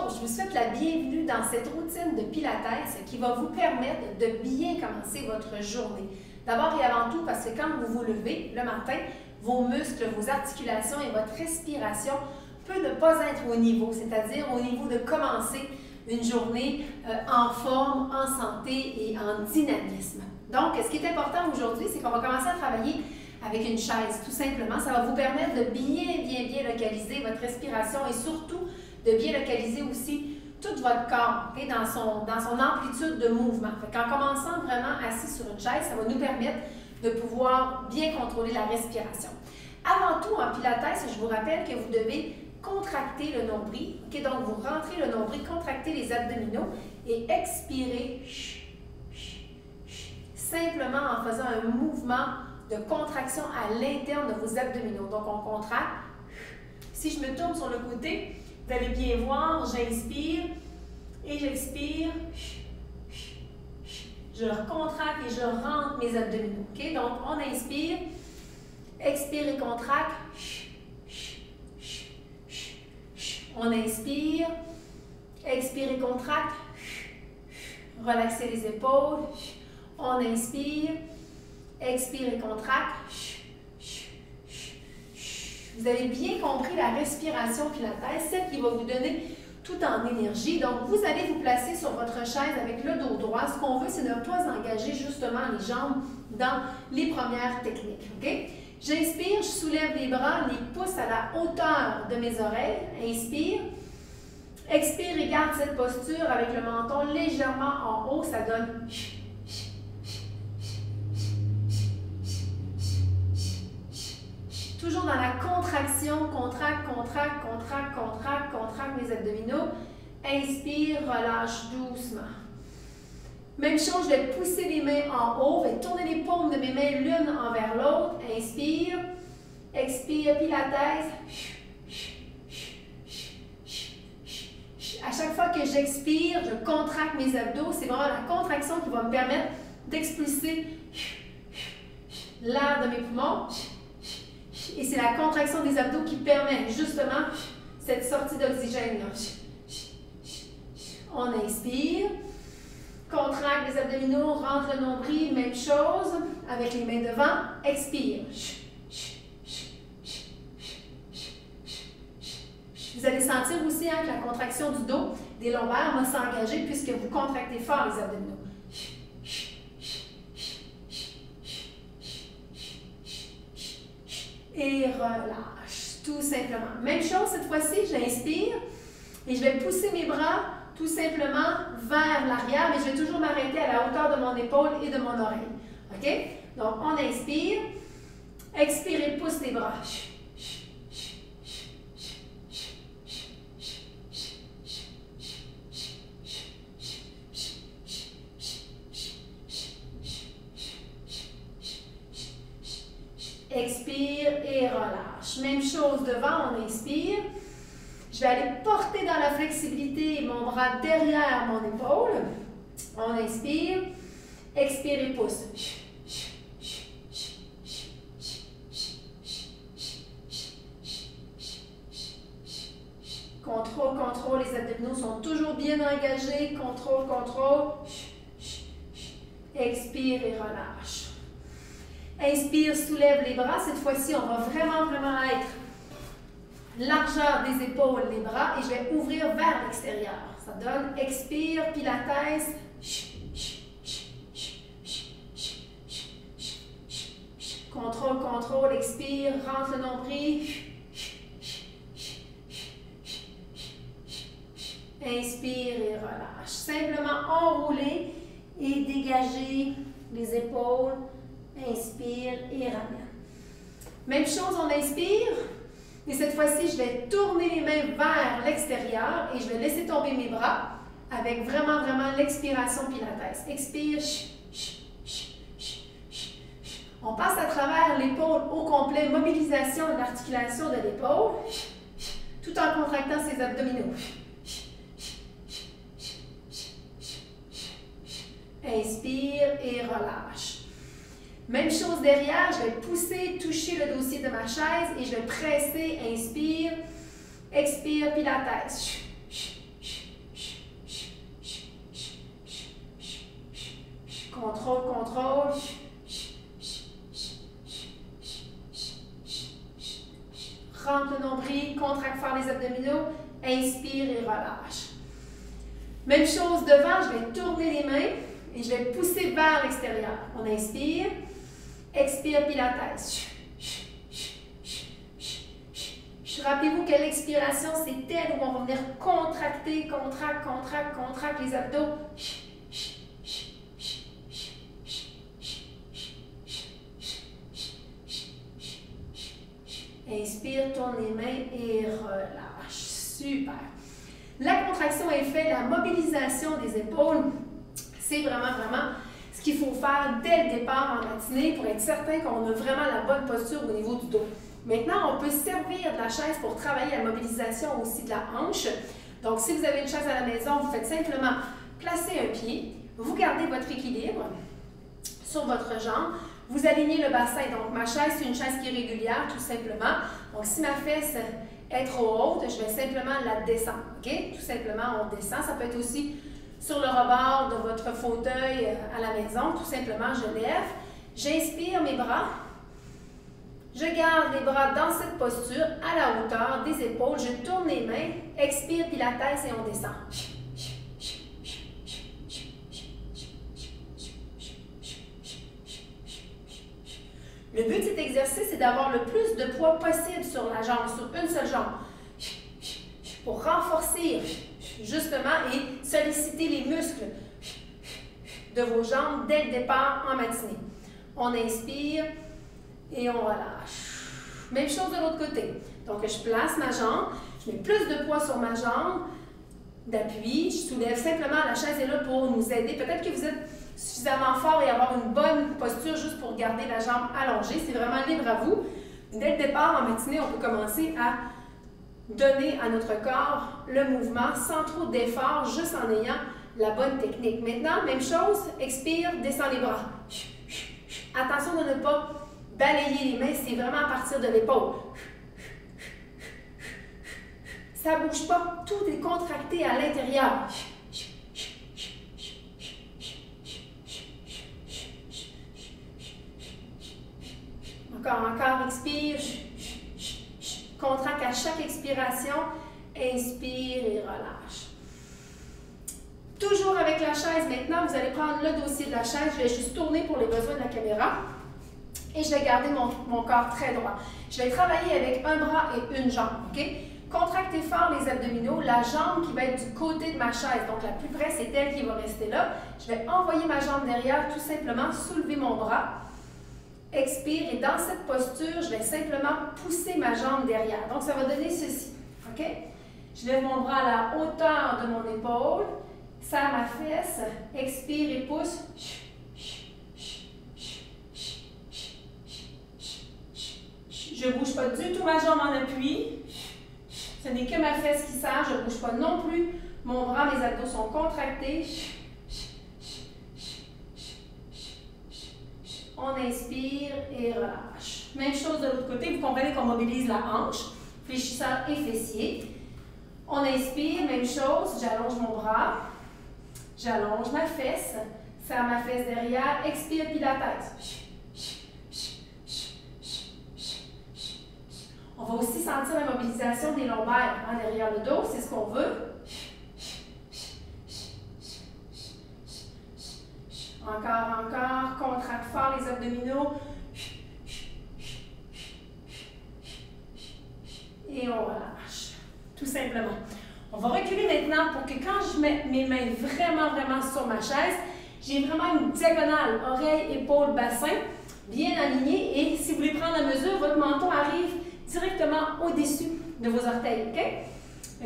chose, je vous souhaite la bienvenue dans cette routine de Pilates qui va vous permettre de bien commencer votre journée. D'abord et avant tout, parce que quand vous vous levez le matin, vos muscles, vos articulations et votre respiration peut ne pas être au niveau, c'est-à-dire au niveau de commencer une journée en forme, en santé et en dynamisme. Donc, ce qui est important aujourd'hui, c'est qu'on va commencer à travailler avec une chaise, tout simplement. Ça va vous permettre de bien localiser votre respiration et surtout de bien localiser aussi tout votre corps, okay, dans son amplitude de mouvement. En commençant vraiment assis sur une chaise, ça va nous permettre de pouvoir bien contrôler la respiration. Avant tout, en Pilates, je vous rappelle que vous devez contracter le nombril. Okay, donc, vous rentrez le nombril, contractez les abdominaux et expirez simplement en faisant un mouvement de contraction à l'interne de vos abdominaux. Donc, on contracte. Si je me tourne sur le côté, vous allez bien voir, j'inspire et j'expire. Je contracte et je rentre mes abdominaux. Okay? Donc, on inspire, expire et contracte. On inspire, expire et contracte. Relaxez les épaules. On inspire, expire et contracte. Vous avez bien compris la respiration Pilates, celle qui va vous donner tout en énergie. Donc, vous allez vous placer sur votre chaise avec le dos droit. Ce qu'on veut, c'est ne pas engager justement les jambes dans les premières techniques. Okay? J'inspire, je soulève les bras, les pouces à la hauteur de mes oreilles. Inspire. Expire et garde cette posture avec le menton légèrement en haut. Ça donne... Toujours dans la contraction, contracte mes abdominaux. Inspire, relâche doucement. Même chose, je vais pousser les mains en haut, je vais tourner les paumes de mes mains l'une envers l'autre. Inspire, expire, Pilates. À chaque fois que j'expire, je contracte mes abdos. C'est vraiment la contraction qui va me permettre d'expulser l'air de mes poumons. Et c'est la contraction des abdos qui permet justement cette sortie d'oxygène. On inspire, contracte les abdominaux, rentre le nombril, même chose, avec les mains devant, expire. Vous allez sentir aussi que la contraction du dos, des lombaires va s'engager puisque vous contractez fort les abdominaux. Et relâche, tout simplement. Même chose, cette fois-ci, j'inspire et je vais pousser mes bras tout simplement vers l'arrière, mais je vais toujours m'arrêter à la hauteur de mon épaule et de mon oreille. OK? Donc, on inspire, expire et pousse les bras. Expire et relâche. Même chose devant, on inspire. Je vais aller porter dans la flexibilité mon bras derrière mon épaule. On inspire. Expire et pousse. Contrôle. Les abdominaux sont toujours bien engagés. Contrôle. Expire et relâche. Inspire, soulève les bras. Cette fois-ci, on va vraiment être largeur des épaules, les bras, et je vais ouvrir vers l'extérieur. Ça donne expire, Pilates. Contrôle, expire, rentre le nombril. Inspire et relâche. Simplement enrouler et dégager les épaules. Inspire et ramène. Même chose, on inspire. Et cette fois-ci, je vais tourner les mains vers l'extérieur et je vais laisser tomber mes bras avec vraiment l'expiration Pilates. Expire. On passe à travers l'épaule au complet. Mobilisation de l'articulation de l'épaule tout en contractant ses abdominaux. Inspire et relâche. Même chose derrière, je vais pousser, toucher le dossier de ma chaise et je vais presser, inspire, expire, Pilates. et relâche. Même chose devant, je vais tourner les mains et je vais pousser vers l'extérieur. On inspire, expire, pilates. Rappelez-vous que l'expiration, c'est elle où on va venir contracter, contracte les abdos. Inspire, tourne les mains et relâche. Super. La contraction est faite, la mobilisation des épaules, c'est vraiment ce qu'il faut faire dès le départ en matinée pour être certain qu'on a vraiment la bonne posture au niveau du dos. Maintenant, on peut servir de la chaise pour travailler la mobilisation aussi de la hanche. Donc, si vous avez une chaise à la maison, vous faites simplement placer un pied, vous gardez votre équilibre sur votre jambe, vous alignez le bassin. Donc, ma chaise, c'est une chaise qui est régulière, tout simplement. Donc, si ma fesse est trop haute, je vais simplement la descendre. OK? Tout simplement, on descend. Ça peut être aussi sur le rebord de votre fauteuil à la maison. Tout simplement, je lève. J'inspire mes bras. Je garde les bras dans cette posture à la hauteur des épaules. Je tourne les mains, expire, pilates et on descend. Le but de cet exercice, c'est d'avoir le plus de poids possible sur la jambe, sur une seule jambe, pour renforcer justement et solliciter les muscles de vos jambes dès le départ en matinée. On inspire et on relâche. Même chose de l'autre côté. Donc, je place ma jambe, je mets plus de poids sur ma jambe d'appui, je soulève simplement, la chaise est là pour nous aider. Peut-être que vous êtes suffisamment fort et avoir une bonne posture juste pour garder la jambe allongée. C'est vraiment libre à vous. Dès le départ, en matinée, on peut commencer à donner à notre corps le mouvement sans trop d'effort, juste en ayant la bonne technique. Maintenant, même chose, expire, descend les bras. Attention de ne pas balayer les mains, c'est vraiment à partir de l'épaule. Ça ne bouge pas, tout est contracté à l'intérieur. Encore, expire. Contracte à chaque expiration. Inspire et relâche. Toujours avec la chaise, maintenant, vous allez prendre le dossier de la chaise. Je vais juste tourner pour les besoins de la caméra. Et je vais garder mon corps très droit. Je vais travailler avec un bras et une jambe. OK? Contractez fort les abdominaux. La jambe qui va être du côté de ma chaise, donc la plus près, c'est elle qui va rester là. Je vais envoyer ma jambe derrière, tout simplement soulever mon bras. Expire et dans cette posture, je vais simplement pousser ma jambe derrière. Donc, ça va donner ceci. OK? Je lève mon bras à la hauteur de mon épaule, serre ma fesse, expire et pousse. Je ne bouge pas du tout ma jambe en appui. Ce n'est que ma fesse qui serre. Je ne bouge pas non plus. Mon bras, mes abdos sont contractés. On inspire et relâche. Même chose de l'autre côté. Vous comprenez qu'on mobilise la hanche, fléchisseur et fessier. On inspire, même chose. J'allonge mon bras. J'allonge ma fesse. Serre ma fesse derrière. Expire, pilates. On va aussi sentir la mobilisation des lombaires derrière le dos, c'est ce qu'on veut. Encore, contracte fort les abdominaux. Et on relâche, tout simplement. On va reculer maintenant pour que quand je mets mes mains vraiment sur ma chaise, j'ai vraiment une diagonale, oreille, épaule, bassin, bien alignée. Et si vous voulez prendre la mesure, votre menton arrive directement au-dessus de vos orteils, OK?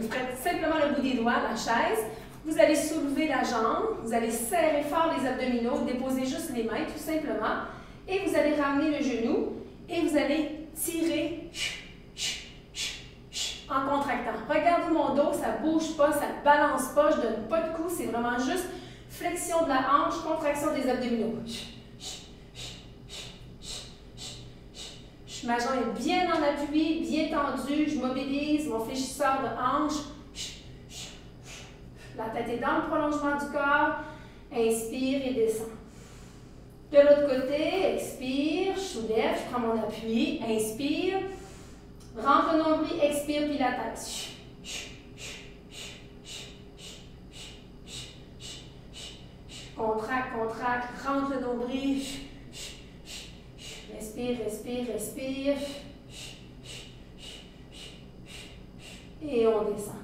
Vous faites simplement le bout des doigts, la chaise. Vous allez soulever la jambe, vous allez serrer fort les abdominaux, déposer juste les mains, tout simplement. Et vous allez ramener le genou et vous allez tirer en contractant. Regardez mon dos, ça ne bouge pas, ça ne balance pas, je ne donne pas de coup, c'est vraiment juste flexion de la hanche, contraction des abdominaux. Ma jambe est bien en appui, bien tendue. Je mobilise mon fléchisseur de hanche. La tête est dans le prolongement du corps. Inspire et descend. De l'autre côté, expire, je soulève, je prends mon appui. Inspire. Rentre le nombril, expire, pilates. inspire, respire. Et on descend.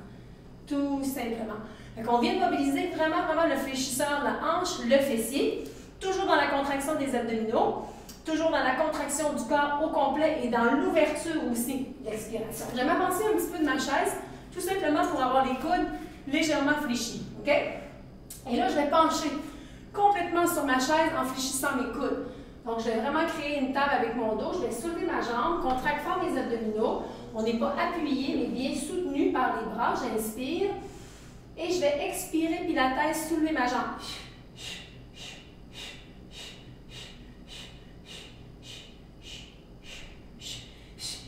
Tout simplement. Donc, on vient de mobiliser vraiment le fléchisseur de la hanche, le fessier. Toujours dans la contraction des abdominaux. Toujours dans la contraction du corps au complet et dans l'ouverture aussi de l'expiration. Je vais m'avancer un petit peu de ma chaise, tout simplement pour avoir les coudes légèrement fléchis. OK? Et là, je vais pencher complètement sur ma chaise en fléchissant mes coudes. Donc, je vais vraiment créer une table avec mon dos. Je vais soulever ma jambe, contracte fort mes abdominaux. On n'est pas appuyé, mais bien soutenu par les bras. J'inspire. Et je vais expirer, puis la tête, soulever ma jambe.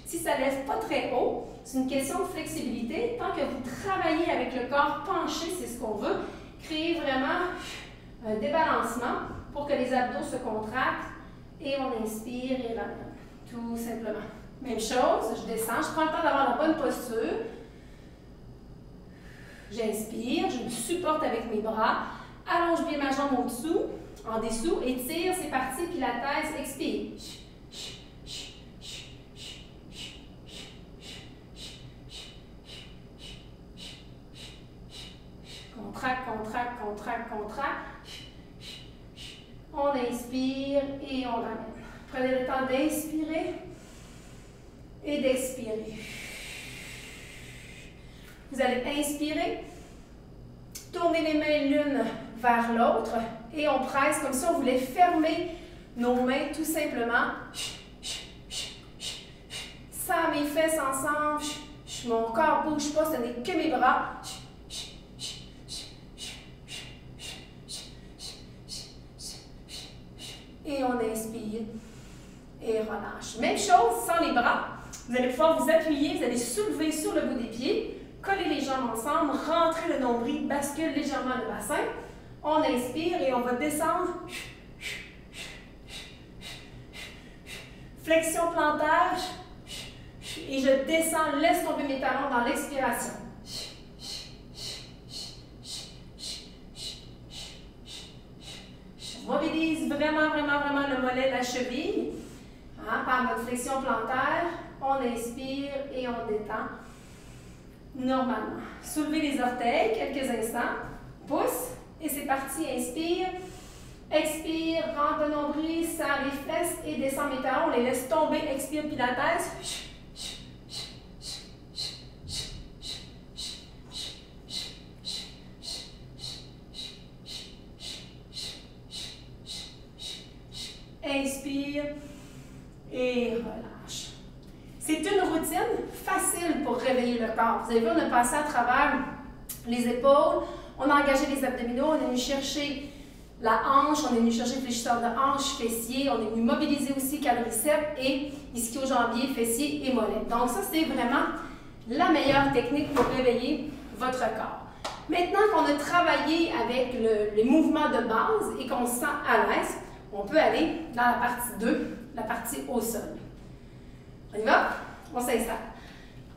Si ça ne lève pas très haut, c'est une question de flexibilité. Tant que vous travaillez avec le corps penché, c'est ce qu'on veut. Créer vraiment un débalancement pour que les abdos se contractent. Et on inspire et ramène. Tout simplement. Même chose, je descends, je prends le temps d'avoir la bonne posture. J'inspire, je me supporte avec mes bras. Allonge bien ma jambe au-dessous, en dessous, étire, c'est parti, puis la tête, expire. Contracte, contracte, contracte, contracte. On inspire et on ramène. Prenez le temps d'inspirer et d'expirer. Vous allez inspirer, tourner les mains l'une vers l'autre et on presse comme si on voulait fermer nos mains tout simplement. Serre mes fesses ensemble, mon corps ne bouge pas, ce n'est que mes bras. Et on inspire et relâche. Même chose sans les bras. Vous allez pouvoir vous appuyer, vous allez soulever sur le bout des pieds, coller les jambes ensemble, rentrer le nombril, bascule légèrement le bassin. On inspire et on va descendre. Flexion plantaire. Et je descends, laisse tomber mes talons dans l'expiration. Mobilise vraiment le mollet, la cheville. Par votre flexion plantaire, on inspire et on détend normalement. Soulevez les orteils quelques instants. Pousse et c'est parti. Inspire. Expire, rentre le nombril, serre les fesses et descend mes talons. On les laisse tomber. Expire, puis la tête. Inspire et relâche. C'est une routine facile pour réveiller le corps. Vous avez vu, on a passé à travers les épaules, on a engagé les abdominaux, on est venu chercher la hanche, on est venu chercher le fléchisseur de hanche, fessier, on est venu mobiliser aussi quadriceps et ischio-jambier, fessier et mollet. Donc ça, c'est vraiment la meilleure technique pour réveiller votre corps. Maintenant qu'on a travaillé avec les mouvements de base et qu'on se sent à l'aise, on peut aller dans la partie 2, la partie au sol. On y va? On s'installe.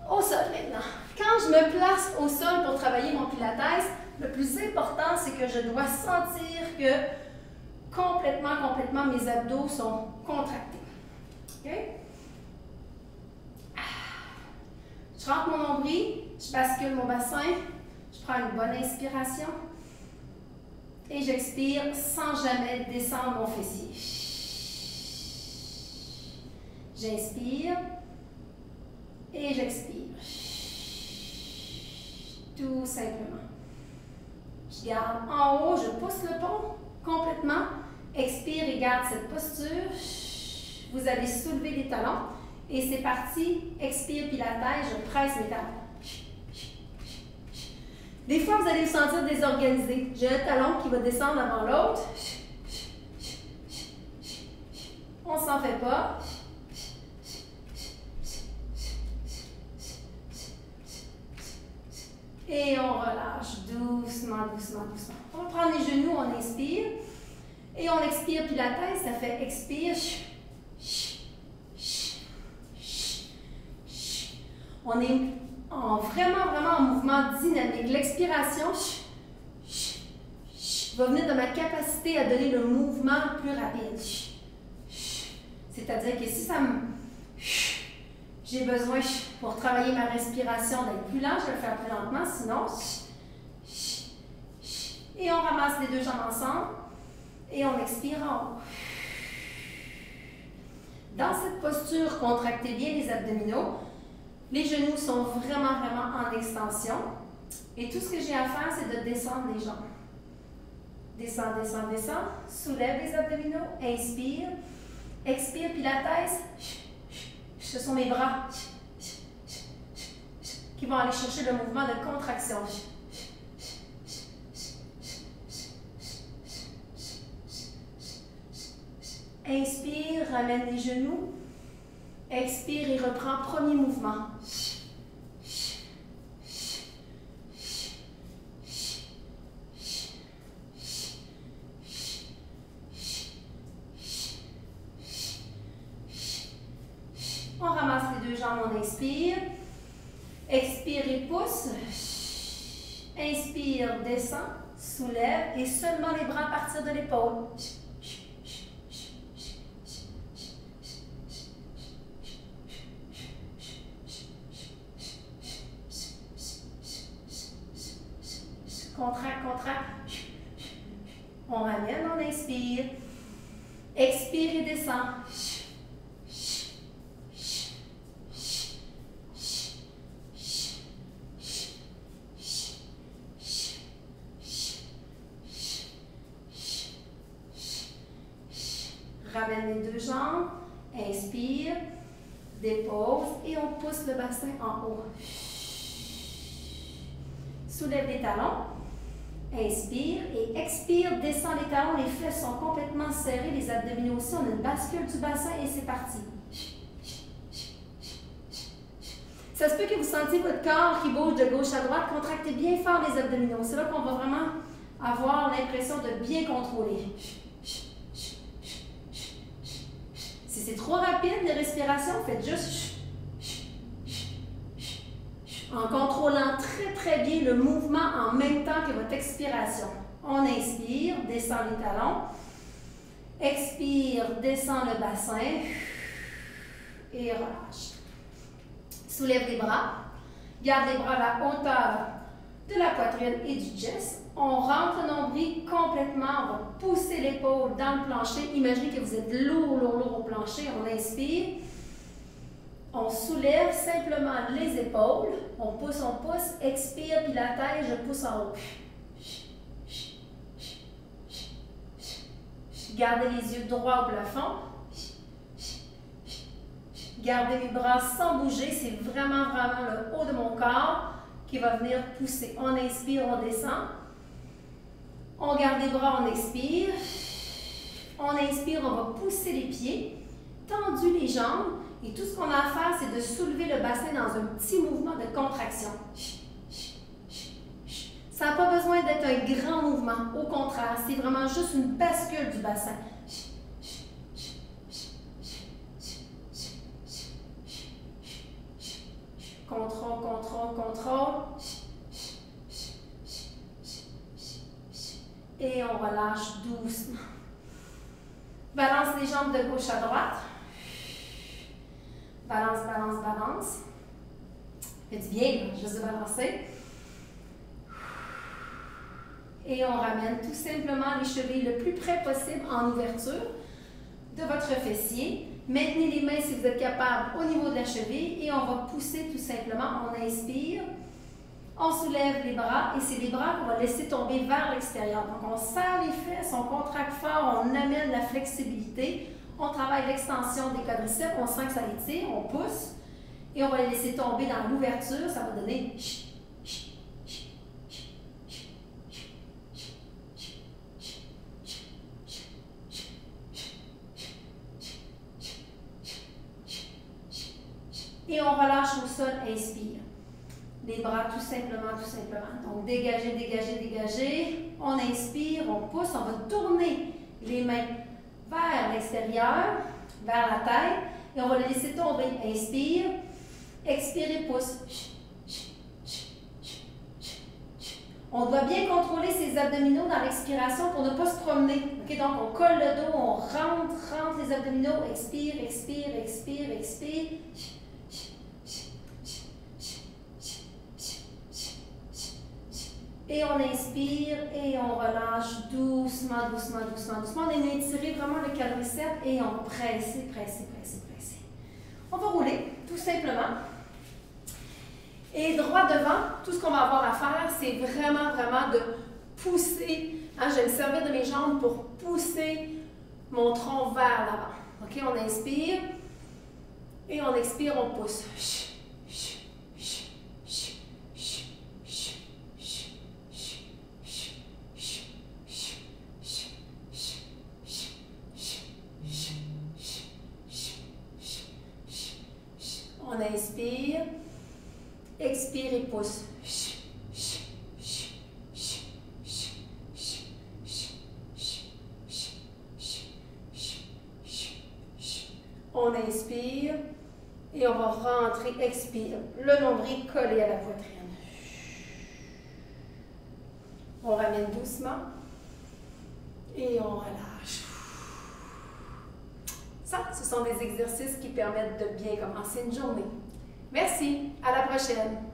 Au sol maintenant. Quand je me place au sol pour travailler mon pilates, le plus important, c'est que je dois sentir que complètement, mes abdos sont contractés. OK? Je rentre mon nombril, je bascule mon bassin, je prends une bonne inspiration. Et j'expire sans jamais descendre mon fessier. J'inspire et j'expire. Tout simplement. Je garde en haut, je pousse le pont complètement. Expire et garde cette posture. Vous allez soulever les talons. Et c'est parti. Expire puis la tête, je presse mes talons. Des fois, vous allez vous sentir désorganisé. J'ai un talon qui va descendre avant l'autre. On ne s'en fait pas. Et on relâche doucement. On va prendre les genoux, on inspire. Et on expire, puis la tête, ça fait expire. On est vraiment en mouvement dynamique. L'expiration va venir de ma capacité à donner le mouvement plus rapide. C'est-à-dire que si ça me... J'ai besoin pour travailler ma respiration d'être plus lent, je vais le faire plus lentement, sinon... Et on ramasse les deux jambes ensemble et on expire en haut. Dans cette posture, contractez bien les abdominaux. Les genoux sont vraiment en extension. Et tout ce que j'ai à faire, c'est de descendre les jambes. Descends, descends, descends. Soulève les abdominaux. Inspire. Expire, Pilates. Ce sont mes bras qui vont aller chercher le mouvement de contraction. Inspire, ramène les genoux. Expire et reprends premier mouvement. On ramasse les deux jambes, on inspire. Expire et pousse. Inspire, descend, soulève et seulement les bras à partir de l'épaule. Contracte, contracte. On ramène, on inspire. Expire et descend. Ramène les deux jambes. Inspire. Dépose et on pousse le bassin en haut. Soulève les talons. Inspire et expire, descend les talons, les fesses sont complètement serrées, les abdominaux aussi, on a une bascule du bassin et c'est parti. Ça se peut que vous sentiez votre corps qui bouge de gauche à droite, contractez bien fort les abdominaux. C'est là qu'on va vraiment avoir l'impression de bien contrôler. Si c'est trop rapide, les respirations, faites juste en contrôlant très bien le mouvement en même temps que votre expiration. On inspire, descend les talons. Expire, descend le bassin. Et relâche. Soulève les bras. Garde les bras à la hauteur de la poitrine et du chest. On rentre le nombril complètement. On va pousser l'épaule dans le plancher. Imaginez que vous êtes lourd au plancher. On inspire. On soulève simplement les épaules. On pousse, expire, puis la tête, je pousse en haut. Gardez les yeux droits au plafond. Gardez mes bras sans bouger. C'est vraiment le haut de mon corps qui va venir pousser. On inspire, on descend. On garde les bras, on expire. On inspire, on va pousser les pieds. Tendu les jambes. Et tout ce qu'on a à faire, c'est de soulever le bassin dans un petit mouvement de contraction. Ça n'a pas besoin d'être un grand mouvement. Au contraire, c'est vraiment juste une bascule du bassin. Contrôle, contrôle, contrôle. Et on relâche doucement. Balance les jambes de gauche à droite. Balance, balance, balance. Fait du bien, juste de balancer. Et on ramène tout simplement les chevilles le plus près possible en ouverture de votre fessier. Maintenez les mains si vous êtes capable au niveau de la cheville et on va pousser tout simplement. On inspire, on soulève les bras et c'est les bras qu'on va laisser tomber vers l'extérieur. Donc on serre les fesses, on contracte fort, on amène la flexibilité. On travaille l'extension des quadriceps, on sent que ça étire, on pousse et on va les laisser tomber dans l'ouverture. Ça va donner et on relâche au sol, inspire. Les bras tout simplement. Donc dégagez, dégagez, dégagez. On inspire, on pousse, on va tourner les mains vers l'extérieur, vers la tête, et on va le laisser tomber. Inspire, expire et pousse. On doit bien contrôler ses abdominaux dans l'expiration pour ne pas se promener. Okay? Donc, on colle le dos, on rentre les abdominaux, expire, expire, expire, expire. Et on inspire et on relâche doucement, doucement, doucement, doucement. On est étiré vraiment le quadriceps et on va presser, presser, presser, presser. On va rouler, tout simplement. Et droit devant, tout ce qu'on va avoir à faire, c'est vraiment, vraiment de pousser. Hein, je vais me servir de mes jambes pour pousser mon tronc vers l'avant. OK, on inspire et on expire, on pousse. On inspire, expire et pousse. On inspire et on va rentrer, expire, le nombril collé à la poitrine. On ramène doucement et on relâche. Ça, ce sont des exercices qui permettent de bien commencer une journée. Merci, à la prochaine!